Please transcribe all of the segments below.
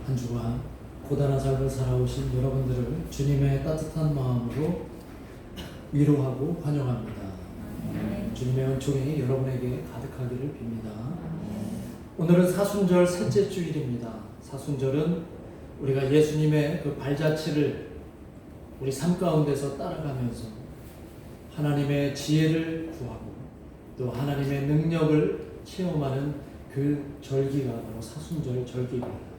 한 주간 고단한 삶을 살아오신 여러분들을 주님의 따뜻한 마음으로 위로하고 환영합니다. 주님의 은총이 여러분에게 가득하기를 빕니다. 오늘은 사순절 셋째 주일입니다. 사순절은 우리가 예수님의 그 발자취를 우리 삶 가운데서 따라가면서 하나님의 지혜를 구하고 또 하나님의 능력을 체험하는 그 절기가 바로 사순절 절기입니다.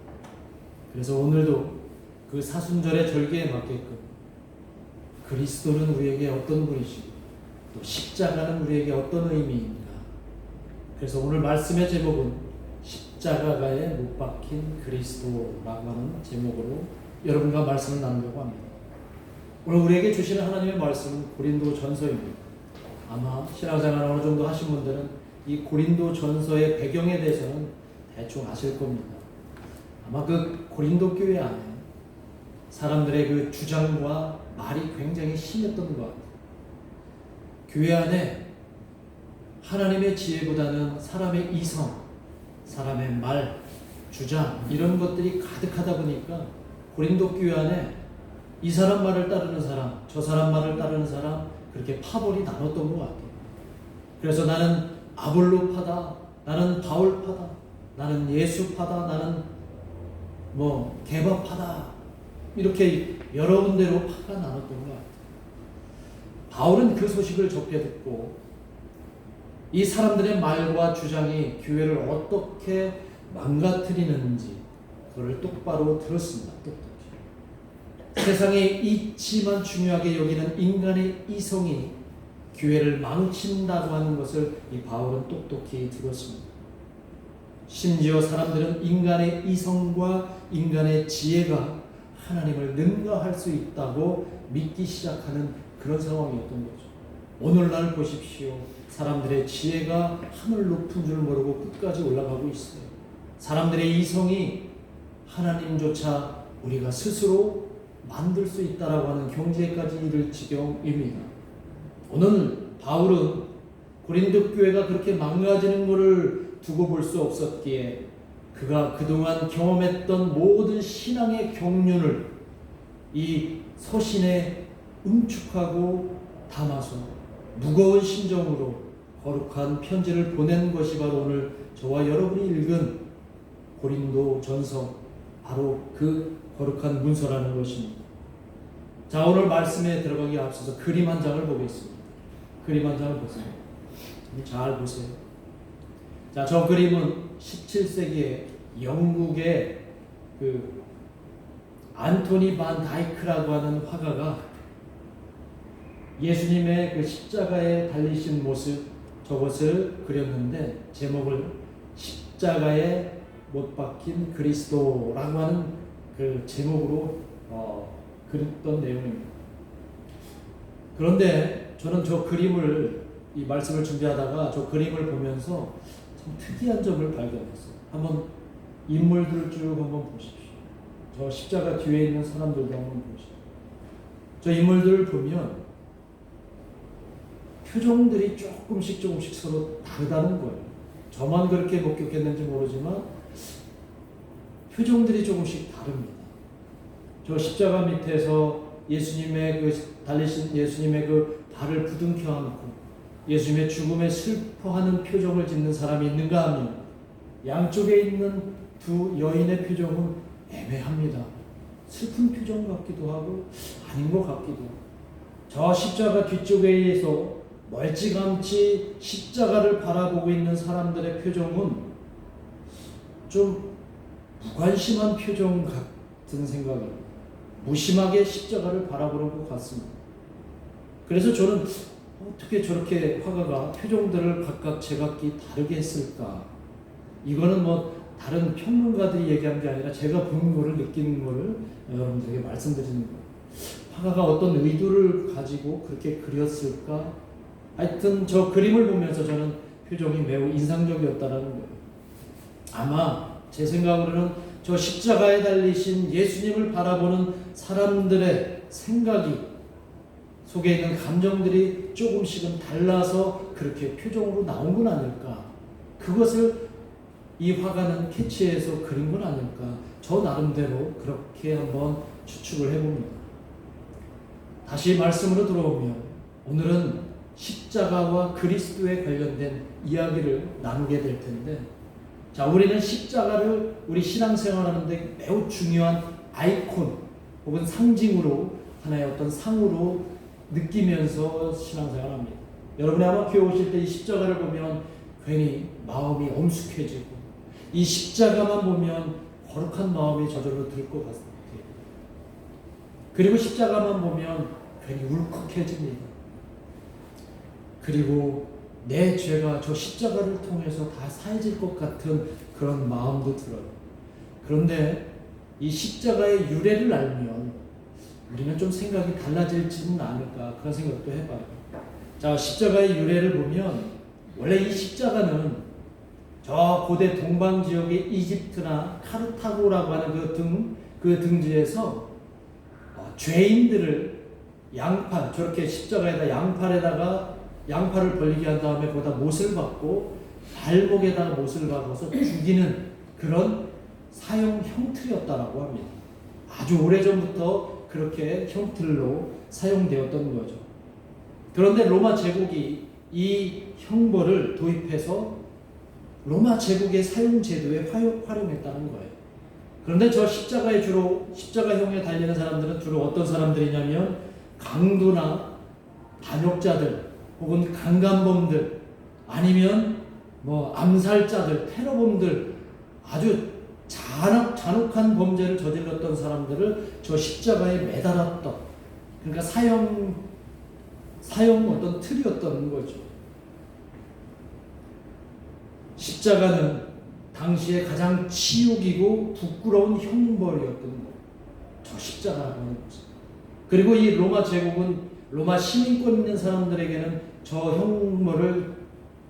그래서 오늘도 그 사순절의 절기에 맞게끔 그리스도는 우리에게 어떤 분이시고 또 십자가는 우리에게 어떤 의미인가. 그래서 오늘 말씀의 제목은 십자가에 못 박힌 그리스도라고 하는 제목으로 여러분과 말씀을 나누려고 합니다. 오늘 우리에게 주시는 하나님의 말씀은 고린도 전서입니다. 아마 신앙생활 어느 정도 하신 분들은 이 고린도 전서의 배경에 대해서는 대충 아실 겁니다. 아마 그 고린도 교회 안에 사람들의 그 주장과 말이 굉장히 심했던 것 같아요. 교회 안에 하나님의 지혜보다는 사람의 이성, 사람의 말, 주장 이런 것들이 가득하다 보니까 고린도 교회 안에 이 사람 말을 따르는 사람, 저 사람 말을 따르는 사람 그렇게 파벌이 나눴던 것 같아요. 그래서 나는 아볼로파다, 나는 바울파다, 나는 예수파다, 나는 개바파다 이렇게 여러 군데로 파가 나눴던 것 같아요. 바울은 그 소식을 접게 듣고 이 사람들의 말과 주장이 교회를 어떻게 망가뜨리는지 그걸 똑바로 들었습니다. 똑똑히. 세상에 있지만 중요하게 여기는 인간의 이성이 교회를 망친다고 하는 것을 이 바울은 똑똑히 들었습니다. 심지어 사람들은 인간의 이성과 인간의 지혜가 하나님을 능가할 수 있다고 믿기 시작하는 그런 상황이었던 거죠. 오늘날 보십시오. 사람들의 지혜가 하늘 높은 줄 모르고 끝까지 올라가고 있어요. 사람들의 이성이 하나님조차 우리가 스스로 만들 수 있다라고 하는 경지에까지 이를 지경입니다. 오늘 바울은 고린도 교회가 그렇게 망가지는 것을 두고 볼 수 없었기에 그가 그동안 경험했던 모든 신앙의 경륜을 이 서신에 응축하고 담아서 무거운 심정으로 거룩한 편지를 보낸 것이 바로 오늘 저와 여러분이 읽은 고린도 전서 바로 그 거룩한 문서라는 것입니다. 자, 오늘 말씀에 들어가기 앞서서 그림 한 장을 보겠습니다. 그림 한 장을 보세요. 잘 보세요. 자, 저 그림은 17세기에 영국의 그 안토니 반 다이크라고 하는 화가가 예수님의 그 십자가에 달리신 모습 저것을 그렸는데 제목을 십자가에 못 박힌 그리스도라고 하는 그 제목으로 그렸던 내용입니다. 그런데 저는 저 그림을 이 말씀을 준비하다가 저 그림을 보면서 참 특이한 점을 발견했어요. 한번 인물들을 쭉 한번 보십시오. 저 십자가 뒤에 있는 사람들도 한번 보십시오. 저 인물들을 보면 표정들이 조금씩 서로 다르다는 거예요. 저만 그렇게 목격했는지 모르지만 표정들이 조금씩 다릅니다. 저 십자가 밑에서 예수님의 달리신 예수님의 그 발을 부둥켜 안고 예수님의 죽음에 슬퍼하는 표정을 짓는 사람이 있는가 하면 양쪽에 있는 두 여인의 표정은 애매합니다. 슬픈 표정 같기도 하고 아닌 것 같기도 하고 저 십자가 뒤쪽에서 멀찌감치 십자가를 바라보고 있는 사람들의 표정은 좀 무관심한 표정 같은 생각이 무심하게 십자가를 바라보는 것 같습니다. 그래서 저는 어떻게 저렇게 화가가 표정들을 각각 제각기 다르게 했을까? 이거는 다른 평론가들이 얘기한 게 아니라 제가 본 거를 느끼는 거를 여러분들에게 말씀드리는 거예요. 화가가 어떤 의도를 가지고 그렇게 그렸을까? 하여튼 저 그림을 보면서 저는 표정이 매우 인상적이었다라는 거예요. 아마 제 생각으로는 저 십자가에 달리신 예수님을 바라보는 사람들의 생각이 속에 있는 감정들이 조금씩은 달라서 그렇게 표정으로 나온 건 아닐까. 그것을 이 화가는 캐치해서 그린 건 아닐까? 저 나름대로 그렇게 한번 추측을 해봅니다. 다시 말씀으로 들어오면 오늘은 십자가와 그리스도에 관련된 이야기를 나누게 될 텐데, 자, 우리는 십자가를 우리 신앙생활하는데 매우 중요한 아이콘 혹은 상징으로, 하나의 어떤 상으로 느끼면서 신앙생활합니다. 여러분이 아마 교회 오실 때 이 십자가를 보면 괜히 마음이 엄숙해지고, 이 십자가만 보면 거룩한 마음이 저절로 들 것 같아요. 그리고 십자가만 보면 괜히 울컥해집니다. 그리고 내 죄가 저 십자가를 통해서 다 사해질 것 같은 그런 마음도 들어요. 그런데 이 십자가의 유래를 알면 우리는 좀 생각이 달라질지는 않을까, 그런 생각도 해봐요. 자, 십자가의 유래를 보면 원래 이 십자가는 저 고대 동방 지역의 이집트나 카르타고라고 하는 그 등지에서 죄인들을 양팔, 저렇게 십자가에다 양팔을 벌리게 한 다음에 거기다 못을 박고 발목에다가 못을 박아서 죽이는 그런 사형 형틀이었다라고 합니다. 아주 오래전부터 그렇게 형틀로 사용되었던 거죠. 그런데 로마 제국이 이 형벌을 도입해서 로마 제국의 사형 제도에 활용했다는 거예요. 그런데 저 십자가형에 달리는 사람들은 주로 어떤 사람들이냐면 강도나 반역자들 혹은 강간범들, 아니면 암살자들, 테러범들, 아주 잔혹한 범죄를 저질렀던 사람들을 저 십자가에 매달았던, 그러니까 사형 어떤 틀이었던 거죠. 십자가는 당시에 가장 치욕이고 부끄러운 형벌이었던 거예요. 저 십자가라고 하는 거죠. 그리고 이 로마 제국은 로마 시민권 있는 사람들에게는 저 형벌을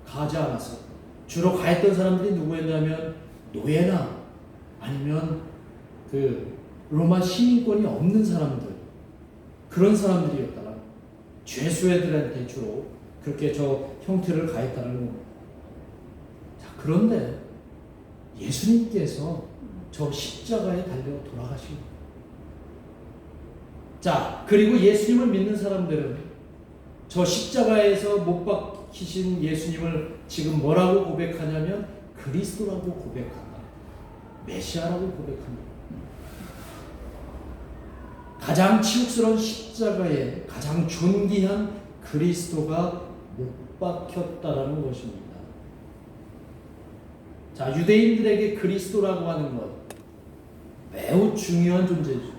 가하지 않았어요. 주로 가했던 사람들이 누구였냐면 노예나 아니면 그 로마 시민권이 없는 사람들, 그런 사람들이었다라, 죄수애들한테 주로 그렇게 저 형틀을 가했다는 겁니다. 자, 그런데 예수님께서 저 십자가에 달려 돌아가신 거예요. 자, 그리고 예수님을 믿는 사람들은 저 십자가에서 못 박히신 예수님을 지금 뭐라고 고백하냐면 그리스도라고 고백한다. 메시아라고 고백합니다. 가장 치욕스러운 십자가에 가장 존귀한 그리스도가 못 박혔다라는 것입니다. 자, 유대인들에게 그리스도라고 하는 것 매우 중요한 존재죠.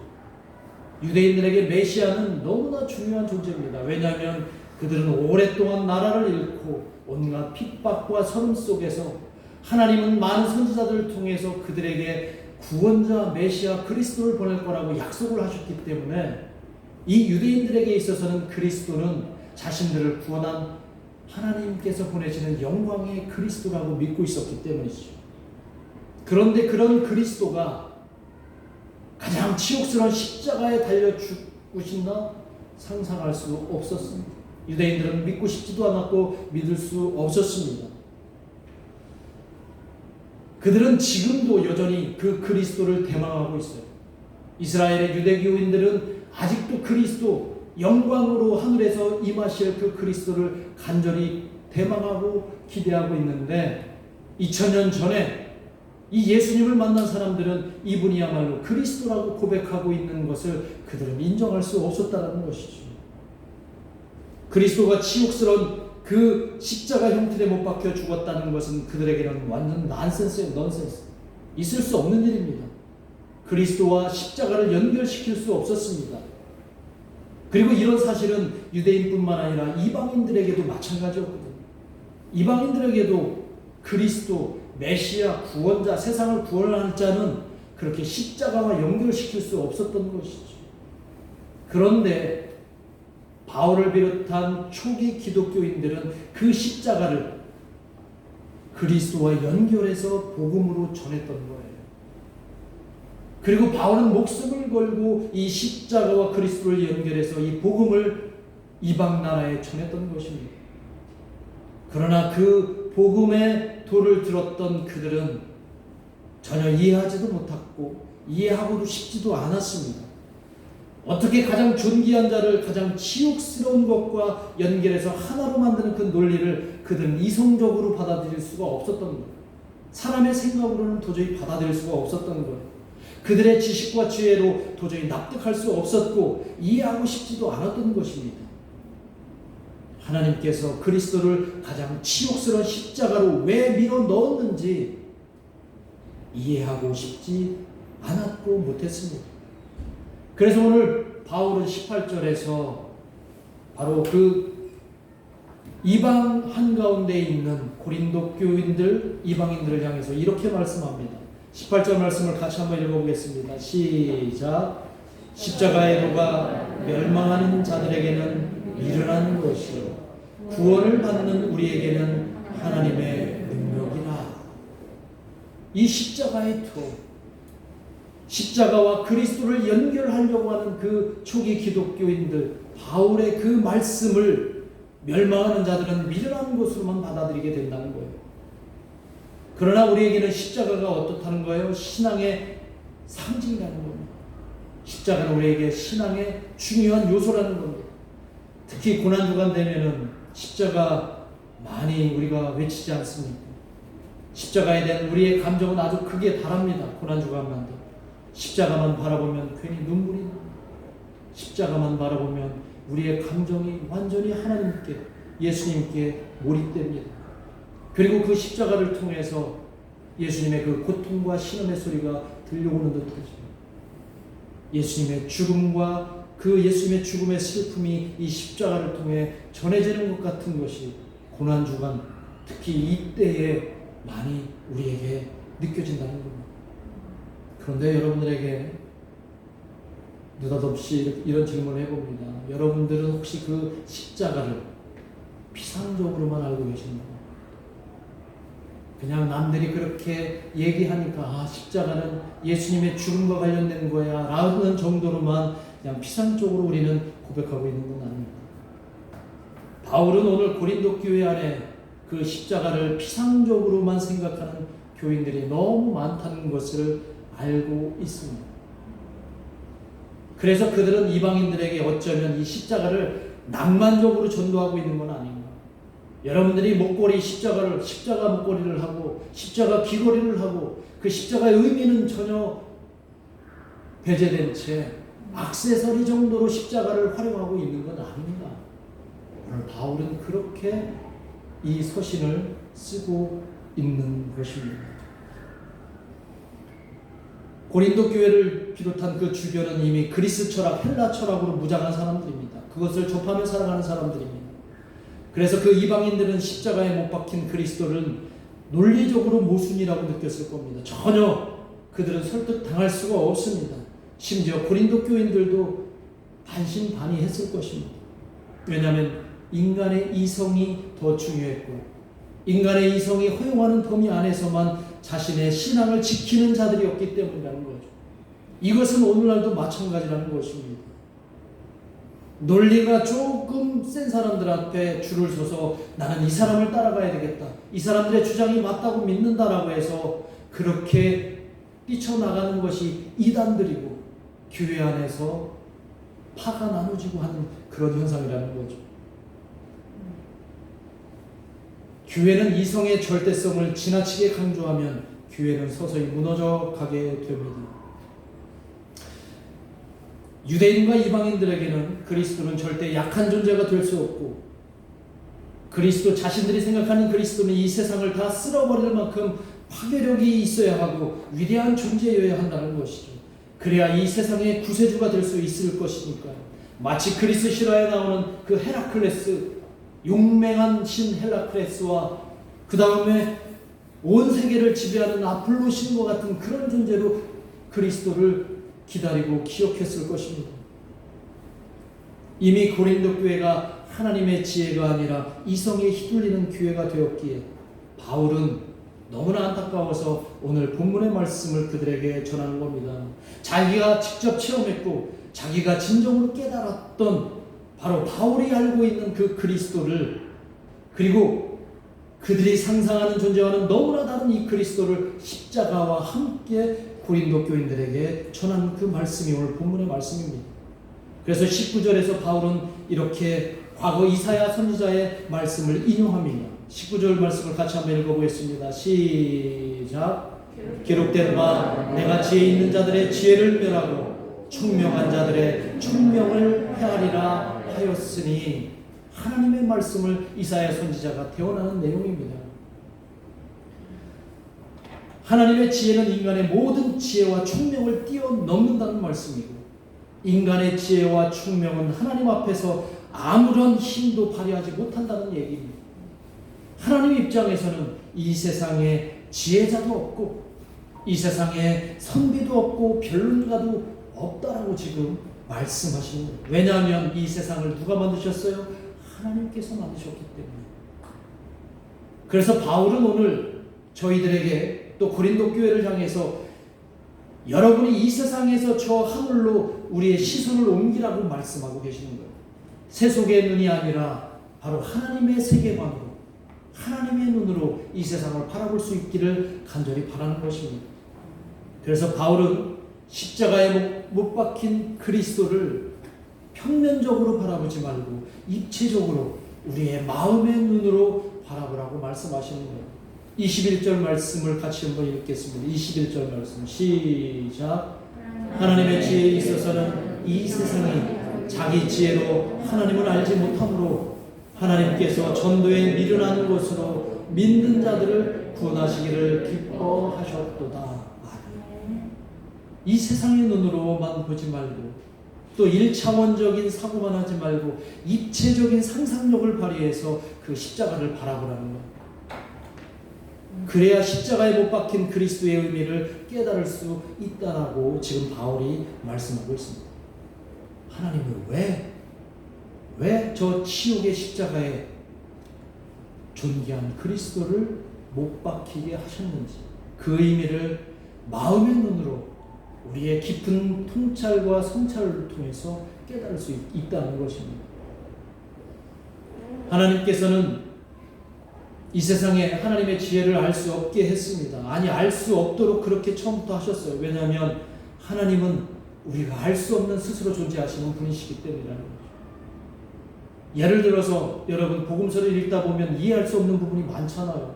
유대인들에게 메시아는 너무나 중요한 존재입니다. 왜냐하면 그들은 오랫동안 나라를 잃고 온갖 핍박과 서름 속에서 하나님은 많은 선지자들을 통해서 그들에게 구원자 메시아 그리스도를 보낼 거라고 약속을 하셨기 때문에 이 유대인들에게 있어서는 그리스도는 자신들을 구원한 하나님께서 보내시는 영광의 그리스도라고 믿고 있었기 때문이죠. 그런데 그런 그리스도가 가장 치욕스러운 십자가에 달려 죽으신다 상상할 수 없었습니다. 유대인들은 믿고 싶지도 않았고 믿을 수 없었습니다. 그들은 지금도 여전히 그 그리스도를 대망하고 있어요. 이스라엘의 유대교인들은 아직도 그리스도, 영광으로 하늘에서 임하실 그 그리스도를 간절히 대망하고 기대하고 있는데 2000년 전에 이 예수님을 만난 사람들은 이분이야말로 그리스도라고 고백하고 있는 것을 그들은 인정할 수 없었다는 것이죠. 그리스도가 치욕스러운 그 십자가 형틀에 못 박혀 죽었다는 것은 그들에게는 완전 넌센스. 있을 수 없는 일입니다. 그리스도와 십자가를 연결시킬 수 없었습니다. 그리고 이런 사실은 유대인뿐만 아니라 이방인들에게도 마찬가지였거든요. 이방인들에게도 그리스도, 메시아, 구원자, 세상을 구원할 자는 그렇게 십자가와 연결시킬 수 없었던 것이죠. 그런데 바울을 비롯한 초기 기독교인들은 그 십자가를 그리스도와 연결해서 복음으로 전했던 거예요. 그리고 바울은 목숨을 걸고 이 십자가와 그리스도를 연결해서 이 복음을 이방 나라에 전했던 것입니다. 그러나 그 복음의 도를 들었던 그들은 전혀 이해하지도 못했고 이해하고도 싶지도 않았습니다. 어떻게 가장 존귀한 자를 가장 치욕스러운 것과 연결해서 하나로 만드는 그 논리를 그들은 이성적으로 받아들일 수가 없었던 거예요. 사람의 생각으로는 도저히 받아들일 수가 없었던 거예요. 그들의 지식과 지혜로 도저히 납득할 수 없었고 이해하고 싶지도 않았던 것입니다. 하나님께서 그리스도를 가장 치욕스러운 십자가로 왜 밀어 넣었는지 이해하고 싶지 않았고 못했습니다. 그래서 오늘 바울은 18절에서 바로 그 이방 한가운데 있는 고린도 교인들, 이방인들을 향해서 이렇게 말씀합니다. 18절 말씀을 같이 한번 읽어보겠습니다. 시작. 십자가의 도가 멸망하는 자들에게는 미련한 것이요 구원을 받는 우리에게는 하나님의 능력이라. 이 십자가의 도, 십자가와 그리스도를 연결하려고 하는 그 초기 기독교인들, 바울의 그 말씀을 멸망하는 자들은 미련한 것으로만 받아들이게 된다는 거예요. 그러나 우리에게는 십자가가 어떻다는 거예요? 신앙의 상징이라는 겁니다. 십자가는 우리에게 신앙의 중요한 요소라는 겁니다. 특히 고난주간 되면은 십자가 많이 우리가 외치지 않습니까? 십자가에 대한 우리의 감정은 아주 크게 달합니다. 고난주간만 십자가만 바라보면 괜히 눈물이 납니다. 십자가만 바라보면 우리의 감정이 완전히 하나님께, 예수님께 몰입됩니다. 그리고 그 십자가를 통해서 예수님의 그 고통과 신음의 소리가 들려오는 듯하죠. 예수님의 죽음과 그 예수님의 죽음의 슬픔이 이 십자가를 통해 전해지는 것 같은 것이 고난주간, 특히 이때에 많이 우리에게 느껴진다는 겁니다. 그런데 여러분들에게 느닷없이 이런 질문을 해봅니다. 여러분들은 혹시 그 십자가를 피상적으로만 알고 계신가요? 그냥 남들이 그렇게 얘기하니까 십자가는 예수님의 죽음과 관련된 거야 라는 정도로만 그냥 피상적으로 우리는 고백하고 있는 건 아닙니다. 바울은 오늘 고린도 교회 안에 그 십자가를 피상적으로만 생각하는 교인들이 너무 많다는 것을 알고 있습니다. 그래서 그들은 이방인들에게 어쩌면 이 십자가를 낭만적으로 전도하고 있는 건 아닌가. 여러분들이 목걸이 십자가 목걸이를 하고 십자가 귀걸이를 하고 그 십자가의 의미는 전혀 배제된 채 액세서리 정도로 십자가를 활용하고 있는 건 아닙니다. 오늘 바울은 그렇게 이 서신을 쓰고 있는 것입니다. 고린도 교회를 비롯한 그 주변은 이미 그리스 철학, 헬라 철학으로 무장한 사람들입니다. 그것을 접하며 살아가는 사람들입니다. 그래서 그 이방인들은 십자가에 못 박힌 그리스도를 논리적으로 모순이라고 느꼈을 겁니다. 전혀 그들은 설득당할 수가 없습니다. 심지어 고린도 교인들도 반신반의했을 것입니다. 왜냐하면 인간의 이성이 더 중요했고 인간의 이성이 허용하는 범위 안에서만 자신의 신앙을 지키는 자들이었기 때문이라는 거죠. 이것은 오늘날도 마찬가지라는 것입니다. 논리가 조금 센 사람들 앞에 줄을 서서 나는 이 사람을 따라가야 되겠다, 이 사람들의 주장이 맞다고 믿는다라고 해서 그렇게 뛰쳐나가는 것이 이단들이고 교회 안에서 파가 나눠지고 하는 그런 현상이라는 거죠. 교회는 이성의 절대성을 지나치게 강조하면 교회는 서서히 무너져 가게 됩니다. 유대인과 이방인들에게는 그리스도는 절대 약한 존재가 될 수 없고 그리스도 자신들이 생각하는 그리스도는 이 세상을 다 쓸어버릴 만큼 파괴력이 있어야 하고 위대한 존재여야 한다는 것이죠. 그래야 이 세상의 구세주가 될 수 있을 것이니까요. 마치 그리스 실화에 나오는 그 헤라클레스, 용맹한 신 헤라클레스와 그 다음에 온 세계를 지배하는 아폴로 신과 같은 그런 존재로 그리스도를 기다리고 기억했을 것입니다. 이미 고린도 교회가 하나님의 지혜가 아니라 이성에 휘둘리는 교회가 되었기에 바울은 너무나 안타까워서 오늘 본문의 말씀을 그들에게 전하는 겁니다. 자기가 직접 체험했고 자기가 진정으로 깨달았던 바로 바울이 알고 있는 그 그리스도를, 그리고 그들이 상상하는 존재와는 너무나 다른 이 그리스도를 십자가와 함께 고린도 교인들에게 전한 그 말씀이 오늘 본문의 말씀입니다. 그래서 19절에서 바울은 이렇게 과거 이사야 선지자의 말씀을 인용합니다. 19절 말씀을 같이 한번 읽어보겠습니다. 시작. 기록된 바 내가 지혜 있는 자들의 지혜를 멸하고 총명한 자들의 총명을 헤아리라 하였으니, 하나님의 말씀을 이사야 선지자가 대언하는 내용입니다. 하나님의 지혜는 인간의 모든 지혜와 총명을 뛰어넘는다는 말씀이고, 인간의 지혜와 총명은 하나님 앞에서 아무런 힘도 발휘하지 못한다는 얘기입니다. 하나님 입장에서는 이 세상에 지혜자도 없고 이 세상에 선비도 없고 변론가도 없다라고 지금 말씀하시는 거예요. 왜냐하면 이 세상을 누가 만드셨어요? 하나님께서 만드셨기 때문에. 그래서 바울은 오늘 저희들에게 또 고린도 교회를 향해서 여러분이 이 세상에서 저 하늘로 우리의 시선을 옮기라고 말씀하고 계시는 거예요. 세속의 눈이 아니라 바로 하나님의 세계관으로, 하나님의 눈으로 이 세상을 바라볼 수 있기를 간절히 바라는 것입니다. 그래서 바울은 십자가에 못 박힌 그리스도를 평면적으로 바라보지 말고 입체적으로 우리의 마음의 눈으로 바라보라고 말씀하시는 거예요. 21절 말씀을 같이 한번 읽겠습니다. 21절 말씀 시작. 하나님의 지혜에 있어서는 이 세상이 자기 지혜로 하나님을 알지 못하므로 하나님께서 전도에 미련한 것으로 믿는 자들을 구원하시기를 기뻐하셨도다. 이 세상의 눈으로만 보지 말고 또 1차원적인 사고만 하지 말고 입체적인 상상력을 발휘해서 그 십자가를 바라보라는 것. 그래야 십자가에 못 박힌 그리스도의 의미를 깨달을 수 있다라고 지금 바울이 말씀하고 있습니다. 하나님은 왜 저 치욕의 십자가에 존귀한 그리스도를 못 박히게 하셨는지, 그 의미를 마음의 눈으로 우리의 깊은 통찰과 성찰을 통해서 깨달을 수 있다는 것입니다. 하나님께서는 이 세상에 하나님의 지혜를 알 수 없게 했습니다. 아니, 알 수 없도록 그렇게 처음부터 하셨어요. 왜냐하면 하나님은 우리가 알 수 없는 스스로 존재하시는 분이시기 때문이라는 거죠. 예를 들어서 여러분 복음서를 읽다 보면 이해할 수 없는 부분이 많잖아요.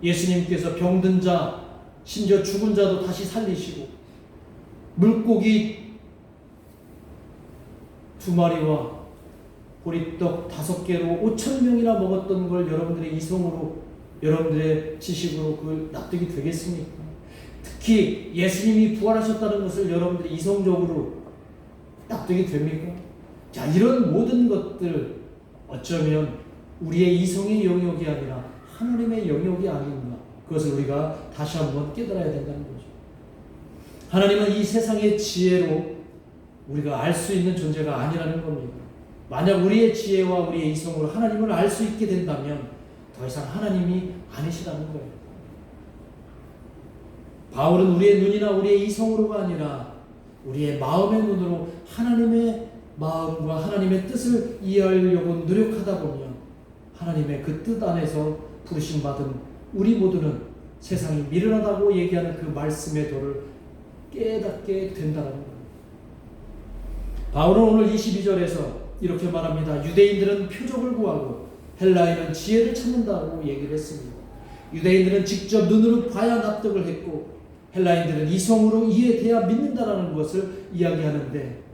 예수님께서 병든 자, 심지어 죽은 자도 다시 살리시고, 물고기 2마리와 보리떡 5개로 5,000명이나 먹었던 걸 여러분들의 이성으로, 여러분들의 지식으로 그 납득이 되겠습니까? 특히 예수님이 부활하셨다는 것을 여러분들이 이성적으로 납득이 됩니까? 자, 이런 모든 것들 어쩌면 우리의 이성의 영역이 아니라 하나님의 영역이 아닌가, 그것을 우리가 다시 한번 깨달아야 된다는 거죠. 하나님은 이 세상의 지혜로 우리가 알 수 있는 존재가 아니라는 겁니다. 만약 우리의 지혜와 우리의 이성으로 하나님을 알 수 있게 된다면 더 이상 하나님이 아니시라는 거예요. 바울은 우리의 눈이나 우리의 이성으로가 아니라 우리의 마음의 눈으로 하나님의 마음과 하나님의 뜻을 이해하려고 노력하다 보면 하나님의 그 뜻 안에서 부르심 받은 우리 모두는 세상이 미련하다고 얘기하는 그 말씀의 도를 깨닫게 된다는 거예요. 바울은 오늘 22절에서 이렇게 말합니다. 유대인들은 표적을 구하고 헬라인은 지혜를 찾는다고 얘기를 했습니다. 유대인들은 직접 눈으로 봐야 납득을 했고 헬라인들은 이성으로 이해돼야 믿는다라는 것을 이야기하는데,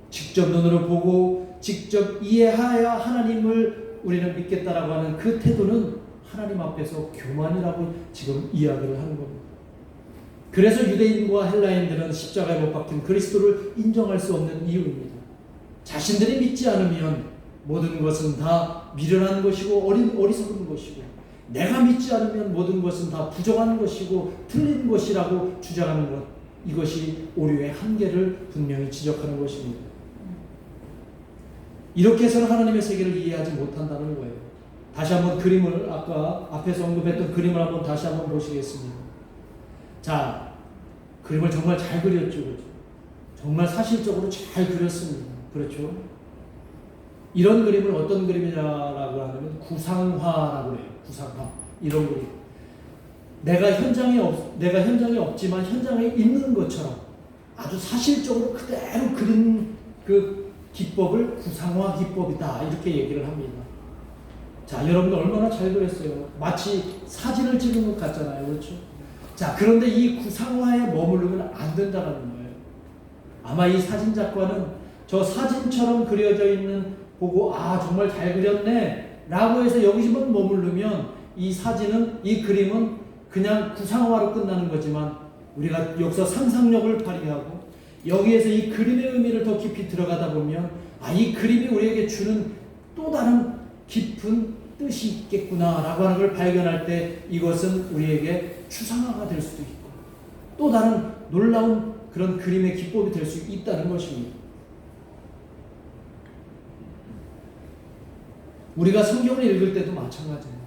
직접 눈으로 보고 직접 이해하여 하나님을 우리는 믿겠다라고 하는 그 태도는 하나님 앞에서 교만이라고 지금 이야기를 하는 겁니다. 그래서 유대인과 헬라인들은 십자가에 못 박힌 그리스도를 인정할 수 없는 이유입니다. 자신들이 믿지 않으면 모든 것은 다 미련한 것이고 어리석은 것이고, 내가 믿지 않으면 모든 것은 다 부정한 것이고 틀린 것이라고 주장하는 것, 이것이 오류의 한계를 분명히 지적하는 것입니다. 이렇게 해서는 하나님의 세계를 이해하지 못한다는 거예요. 다시 한번 그림을, 아까 앞에서 언급했던 그림을 한번 다시 한번 보시겠습니다. 자, 그림을 정말 잘 그렸죠. 그렇죠? 정말 사실적으로 잘 그렸습니다. 그렇죠? 이런 그림을 어떤 그림이라고 하냐면 구상화라고 해요. 구상화. 이런 그림. 내가 현장에 없지만 현장에 있는 것처럼 아주 사실적으로 그대로 그린 그 기법을 구상화 기법이다. 이렇게 얘기를 합니다. 자, 여러분들 얼마나 잘 그렸어요. 마치 사진을 찍은 것 같잖아요. 그렇죠? 자, 그런데 이 구상화에 머무르면 안 된다는 거예요. 아마 이 사진작가는 저 사진처럼 그려져 있는 보고 정말 잘 그렸네 라고 해서 여기서만 머무르면 이 사진은, 이 그림은 그냥 구상화로 끝나는 거지만 우리가 여기서 상상력을 발휘하고 여기에서 이 그림의 의미를 더 깊이 들어가다 보면 이 그림이 우리에게 주는 또 다른 깊은 뜻이 있겠구나 라고 하는 걸 발견할 때 이것은 우리에게 추상화가 될 수도 있고 또 다른 놀라운 그런 그림의 기법이 될 수 있다는 것입니다. 우리가 성경을 읽을 때도 마찬가지예요.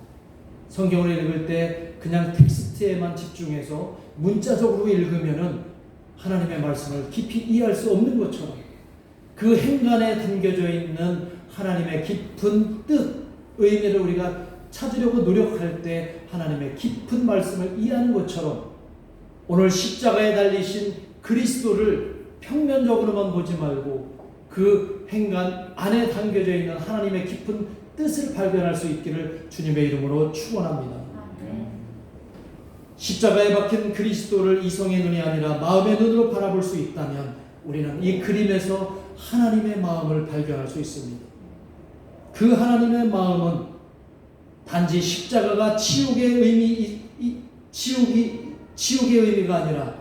성경을 읽을 때 그냥 텍스트에만 집중해서 문자적으로 읽으면은 하나님의 말씀을 깊이 이해할 수 없는 것처럼 그 행간에 담겨져 있는 하나님의 깊은 뜻, 의미를 우리가 찾으려고 노력할 때 하나님의 깊은 말씀을 이해하는 것처럼 오늘 십자가에 달리신 그리스도를 평면적으로만 보지 말고 그 행간 안에 담겨져 있는 하나님의 깊은 뜻을 발견할 수 있기를 주님의 이름으로 축원합니다. 십자가에 박힌 그리스도를 이성의 눈이 아니라 마음의 눈으로 바라볼 수 있다면 우리는 이 그림에서 하나님의 마음을 발견할 수 있습니다. 그 하나님의 마음은 단지 십자가가 지옥의 의미가 아니라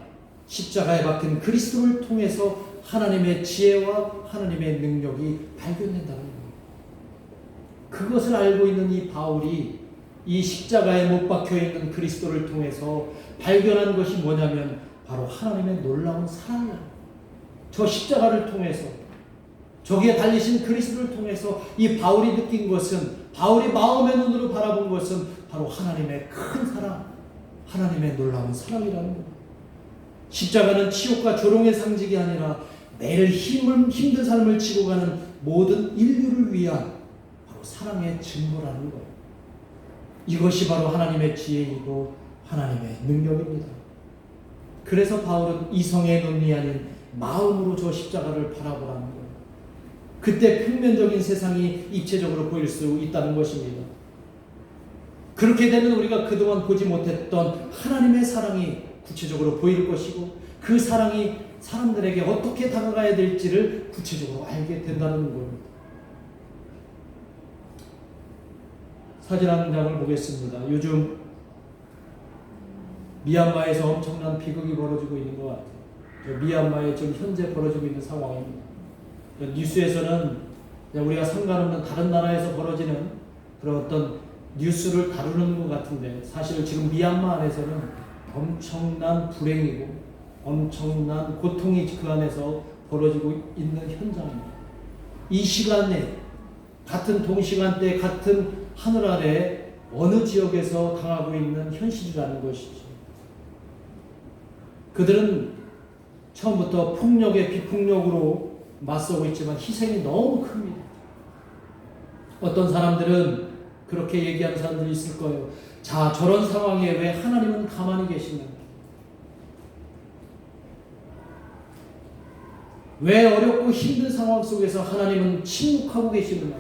십자가에 박힌 그리스도를 통해서 하나님의 지혜와 하나님의 능력이 발견된다는 겁니다. 그것을 알고 있는 이 바울이 이 십자가에 못 박혀 있는 그리스도를 통해서 발견한 것이 뭐냐면 바로 하나님의 놀라운 사랑이에요. 저 십자가를 통해서 저기에 달리신 그리스도를 통해서 이 바울이 느낀 것은, 바울이 마음의 눈으로 바라본 것은 바로 하나님의 큰 사랑, 하나님의 놀라운 사랑이라는 겁니다. 십자가는 치욕과 조롱의 상징이 아니라 매일 힘든 삶을 지고 가는 모든 인류를 위한 바로 사랑의 증거라는 거예요. 이것이 바로 하나님의 지혜이고 하나님의 능력입니다. 그래서 바울은 이성의 눈이 아닌 마음으로 저 십자가를 바라보라는 거예요. 그때 평면적인 세상이 입체적으로 보일 수 있다는 것입니다. 그렇게 되면 우리가 그동안 보지 못했던 하나님의 사랑이 구체적으로 보일 것이고 그 사랑이 사람들에게 어떻게 다가가야 될지를 구체적으로 알게 된다는 겁니다. 사진 한 장을 보겠습니다. 요즘 미얀마에서 엄청난 비극이 벌어지고 있는 것 같아요. 미얀마에 지금 현재 벌어지고 있는 상황입니다. 뉴스에서는 우리가 상관없는 다른 나라에서 벌어지는 그런 어떤 뉴스를 다루는 것 같은데 사실 지금 미얀마 안에서는 엄청난 불행이고 엄청난 고통이 그 안에서 벌어지고 있는 현장입니다. 이 시간에 같은 동시간대 같은 하늘 아래 어느 지역에서 당하고 있는 현실이라는 것이죠. 그들은 처음부터 폭력에 비폭력으로 맞서고 있지만 희생이 너무 큽니다. 어떤 사람들은 그렇게 얘기하는 사람들이 있을 거예요. 자, 저런 상황에 왜 하나님은 가만히 계시는가? 왜 어렵고 힘든 상황 속에서 하나님은 침묵하고 계시느냐?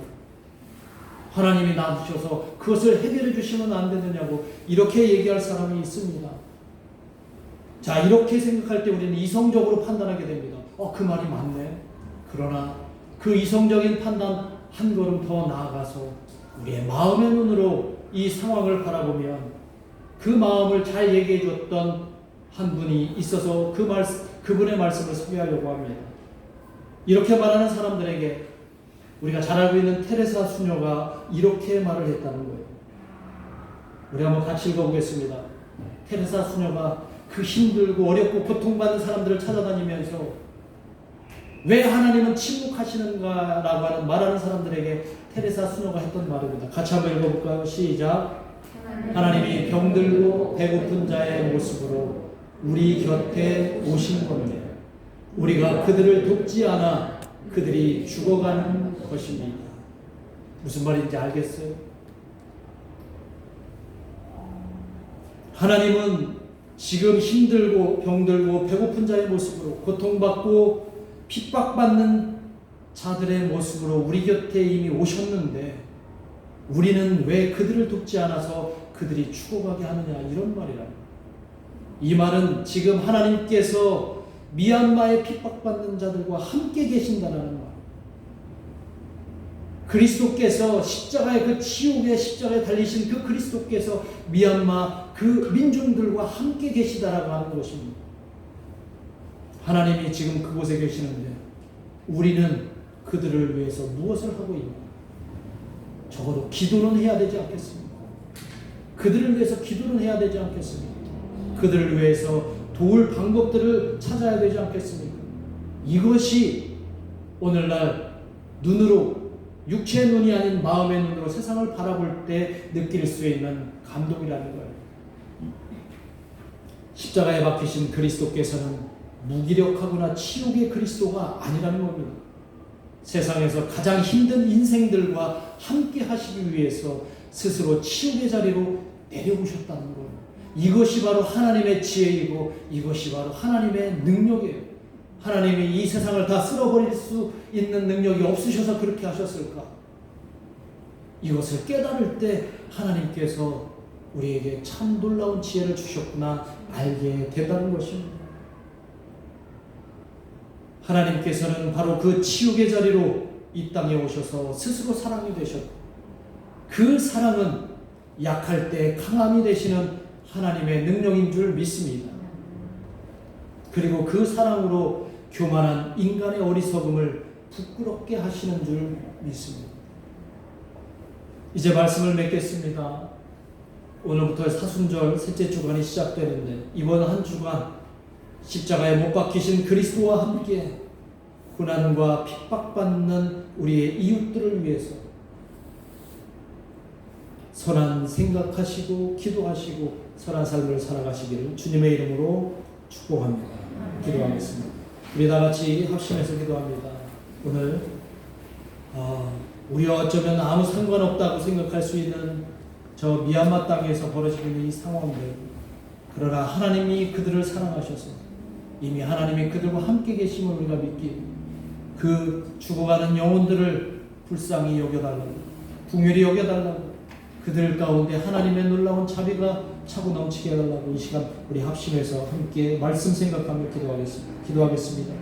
하나님이 놔두셔서 그것을 해결해 주시면 안 되느냐고 이렇게 얘기할 사람이 있습니다. 자, 이렇게 생각할 때 우리는 이성적으로 판단하게 됩니다. 그 말이 맞네. 그러나 그 이성적인 판단 한 걸음 더 나아가서 우리의 마음의 눈으로 이 상황을 바라보면 그 마음을 잘 얘기해 줬던 한 분이 있어서 그분의 말씀을 소개하려고 합니다. 이렇게 말하는 사람들에게 우리가 잘 알고 있는 테레사 수녀가 이렇게 말을 했다는 거예요. 우리 한번 같이 읽어보겠습니다. 테레사 수녀가 그 힘들고 어렵고 고통받는 사람들을 찾아다니면서 왜 하나님은 침묵하시는가라고 말하는 사람들에게 테레사 수녀가 했던 말입니다. 같이 한번 읽어볼까요? 시작. 하나님이 병들고 배고픈 자의 모습으로 우리 곁에 오신 건데 우리가 그들을 돕지 않아 그들이 죽어가는 것입니다. 무슨 말인지 알겠어요? 하나님은 지금 힘들고 병들고 배고픈 자의 모습으로 고통받고 핍박받는 자들의 모습으로 우리 곁에 이미 오셨는데 우리는 왜 그들을 돕지 않아서 그들이 죽어가게 하느냐, 이런 말이라. 이 말은 지금 하나님께서 미얀마에 핍박받는 자들과 함께 계신다는 말. 그리스도께서 십자가의 그 지옥의 십자가에 달리신 그 그리스도께서 미얀마 그 민중들과 함께 계시다라고 하는 것입니다. 하나님이 지금 그곳에 계시는데 우리는 그들을 위해서 무엇을 하고 있나? 적어도 기도는 해야 되지 않겠습니까? 그들을 위해서 기도는 해야 되지 않겠습니까? 그들을 위해서 도울 방법들을 찾아야 되지 않겠습니까? 이것이 오늘날 눈으로, 육체의 눈이 아닌 마음의 눈으로 세상을 바라볼 때 느낄 수 있는 감동이라는 거예요. 십자가에 박히신 그리스도께서는 무기력하거나 치욕의 그리스도가 아니라는 겁니다. 세상에서 가장 힘든 인생들과 함께 하시기 위해서 스스로 치욕의 자리로 내려오셨다는 거예요. 이것이 바로 하나님의 지혜이고 이것이 바로 하나님의 능력이에요. 하나님이 이 세상을 다 쓸어버릴 수 있는 능력이 없으셔서 그렇게 하셨을까? 이것을 깨달을 때 하나님께서 우리에게 참 놀라운 지혜를 주셨구나 알게 된다는 것입니다. 하나님께서는 바로 그 치욕의 자리로 이 땅에 오셔서 스스로 사랑이 되셨고 그 사랑은 약할 때 강함이 되시는 하나님의 능력인 줄 믿습니다. 그리고 그 사랑으로 교만한 인간의 어리석음을 부끄럽게 하시는 줄 믿습니다. 이제 말씀을 맺겠습니다. 오늘부터 사순절 셋째 주간이 시작되는데 이번 한 주간 십자가에 못 박히신 그리스도와 함께 고난과 핍박받는 우리의 이웃들을 위해서 선한 생각하시고 기도하시고 선한 삶을 살아가시기를 주님의 이름으로 축복합니다. 기도하겠습니다. 우리 다 같이 합심해서 기도합니다. 오늘 우리와 어쩌면 아무 상관없다고 생각할 수 있는 저 미얀마 땅에서 벌어지고 있는 이 상황들, 그러나 하나님이 그들을 사랑하셔서 이미 하나님이 그들과 함께 계심을 우리가 믿기, 그 죽어가는 영혼들을 불쌍히 여겨달라고, 긍휼히 여겨달라고, 그들 가운데 하나님의 놀라운 자비가 차고 넘치게 해달라고 이 시간 우리 합심해서 함께 말씀 생각하며 기도하겠습니다.